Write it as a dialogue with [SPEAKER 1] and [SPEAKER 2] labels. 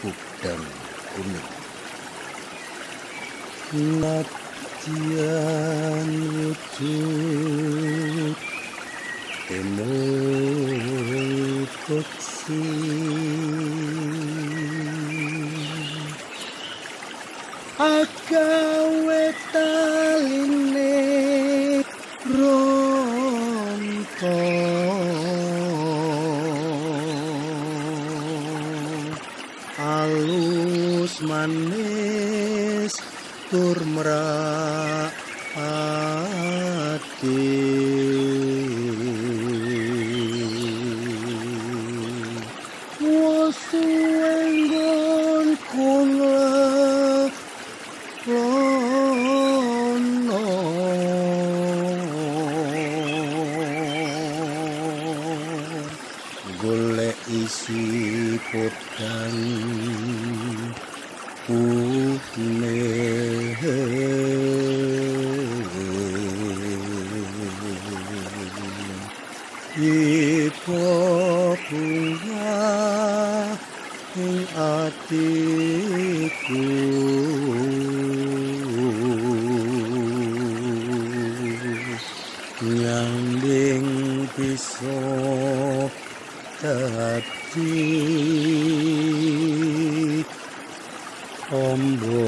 [SPEAKER 1] Podang kuning. Nadyan wujud emong peksi agawe taline rontong alus manis tur merati wasuenggon kula lono golek isi podang ipo bunga ing atiku nyanding bisa dadi ombo